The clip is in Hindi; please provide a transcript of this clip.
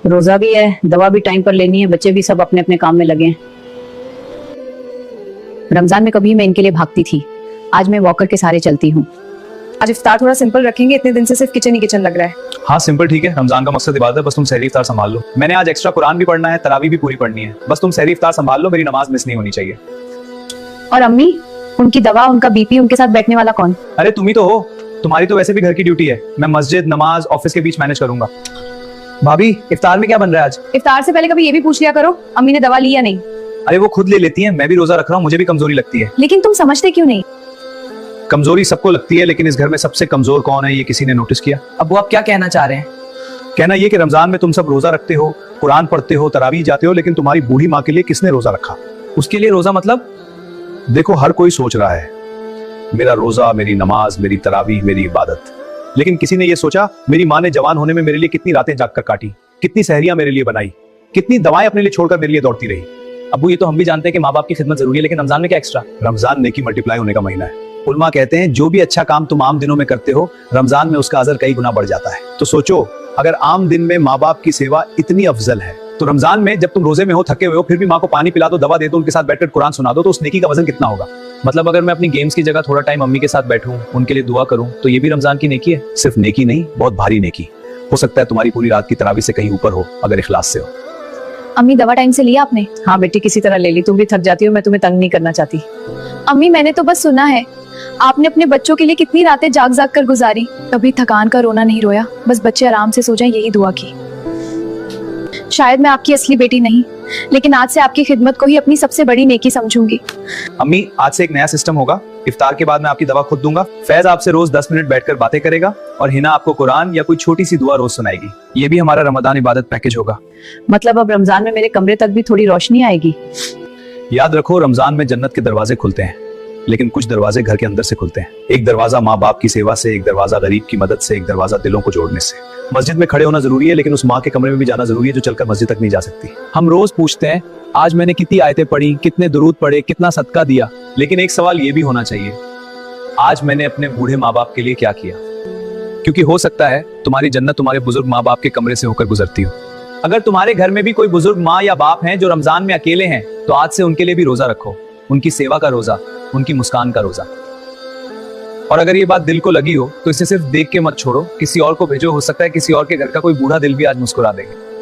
रोजा भी है, दवा भी टाइम पर लेनी है, बच्चे भी सब अपने अपने काम में लगे हैं। रमजान में कभी मैं इनके लिए भागती थी, आज मैं वॉकर के सहारे चलती हूँ। आज इफ्तार थोड़ा सिंपल रखेंगे, इतने दिन से सिर्फ किचन ही किचन लग रहा है। हाँ सिंपल ठीक है, रमजान का मकसद इबादत है, बस तुम सहरी इफ्तार संभाल लो। मैंने आज एक्स्ट्रा कुरान भी पढ़ना है, तरावी भी पूरी पढ़नी है, बस तुम सहरी इफ्तार संभाल लो, मेरी नमाज मिस नहीं होनी चाहिए। और अम्मी, उनकी दवा, उनका बीपी, उनके साथ बैठने वाला कौन? अरे तुम ही तो हो, तुम्हारी तो वैसे भी घर की ड्यूटी है, मैं मस्जिद, नमाज, ऑफिस के बीच मैनेज करूंगा। भाभी इफ्तार में क्या बन रहा है आज? इफ्तार से पहले कभी ये भी पूछ लिया करो, अम्मी ने दवा ली या नहीं। अरे वो खुद ले लेती हैं, मैं भी रोजा रख रहा हूँ, मुझे भी कमजोरी लगती है। लेकिन तुम समझते क्यों नहीं? कमजोरी सबको लगती है, लेकिन इस घर में सबसे कमजोर कौन है ये किसी ने नोटिस किया? अबू आप क्या कहना चाह रहे हैं? कहना ये कि रमजान में तुम सब रोजा रखते हो, कुरान पढ़ते हो, तरावी जाते हो, लेकिन तुम्हारी बूढ़ी माँ के लिए किसने रोजा रखा? उसके लिए रोजा मतलब? देखो हर कोई सोच रहा है मेरा रोजा, मेरी नमाज, मेरी तरावी, मेरी इबादत, लेकिन किसी ने ये सोचा मेरी माँ ने जवान होने में मेरे लिए कितनी रातें जाग कर काटी, कितनी सहरियां मेरे लिए बनाई, कितनी दवाएं अपने लिए छोड़कर मेरे लिए दौड़ती रही। अबू ये तो हम भी जानते हैं कि माँ बाप की खिदमत जरूरी है, लेकिन रमजान में क्या एक्स्ट्रा? रमजान नेकी मल्टीप्लाई होने का महीना है। उलमा कहते हैं जो भी अच्छा काम तुम आम दिनों में करते हो, रमजान में उसका अजर कई गुना बढ़ जाता है। तो सोचो अगर आम दिन में माँ बाप की सेवा इतनी अफजल है, तो रमजान में जब तुम रोजे में हो, थके हुए हो, फिर भी माँ को पानी पिला दो, दवा दे दो, उनके साथ बैठकर कुरान सुना दो, तो उस नेकी का वजन कितना होगा? मतलब अगर मैं अपनी गेम्स की जगह थोड़ा टाइम अम्मी के साथ बैठूं, उनके लिए दुआ करूं, तो ये भी रमजान की नेकी है? सिर्फ नेकी नहीं, बहुत भारी नेकी। हो सकता है तुम्हारी पूरी रात की तरावी से कहीं ऊपर हो, अगर इखलास से हो। अम्मी दवा टाइम से लिया आपने? हाँ बेटी, किसी तरह ले ली, तुम भी थक जाती हो, मैं तुम्हें तंग नहीं करना चाहती। अम्मी मैंने तो बस सुना है आपने अपने बच्चों के लिए कितनी रातें जाग जाग कर गुजारी, कभी थकान का रोना नहीं रोया, बस बच्चे आराम से सो जाएं यही दुआ की। शायद मैं आपकी असली बेटी नहीं, लेकिन आज से आपकी खिदमत को ही अपनी सबसे बड़ी नेकी समझूंगी। अम्मी आज से एक नया सिस्टम होगा, इफ्तार के बाद मैं आपकी दवा खुद दूंगा, फैज आपसे रोज 10 मिनट बैठकर बातें करेगा, और हिना आपको कुरान या कोई छोटी सी दुआ रोज सुनाएगी। ये भी हमारा रमजान इबादत पैकेज होगा। मतलब अब रमजान में मेरे कमरे तक भी थोड़ी रोशनी आएगी। याद रखो रमजान में जन्नत के दरवाजे खुलते हैं, लेकिन कुछ दरवाजे घर के अंदर से खुलते हैं। एक दरवाजा माँ बाप की सेवा से, एक दरवाजा गरीब की मदद से, एक दरवाजा दिलों को जोड़ने से। मस्जिद में खड़े होना जरूरी है, लेकिन उस माँ के कमरे में भी जाना जरूरी है जो चलकर मस्जिद तक नहीं जा सकती। हम रोज पूछते हैं आज मैंने कितनी आयतें पढ़ी, कितने दुरूद पढ़े, कितना सदका दिया, लेकिन एक सवाल ये भी होना चाहिए, आज मैंने अपने बूढ़े माँ बाप के लिए क्या किया? क्योंकि हो सकता है तुम्हारी जन्नत तुम्हारे बुजुर्ग माँ बाप के कमरे से होकर गुजरती हो। अगर तुम्हारे घर में भी कोई बुजुर्ग माँ या बाप हैं जो रमजान में अकेले हैं, तो आज से उनके लिए भी रोजा रखो, उनकी सेवा का रोजा, उनकी मुस्कान का रोजा। और अगर ये बात दिल को लगी हो तो इसे सिर्फ देख के मत छोड़ो, किसी और को भेजो, हो सकता है किसी और के घर का कोई बूढ़ा दिल भी आज मुस्कुरा देगा।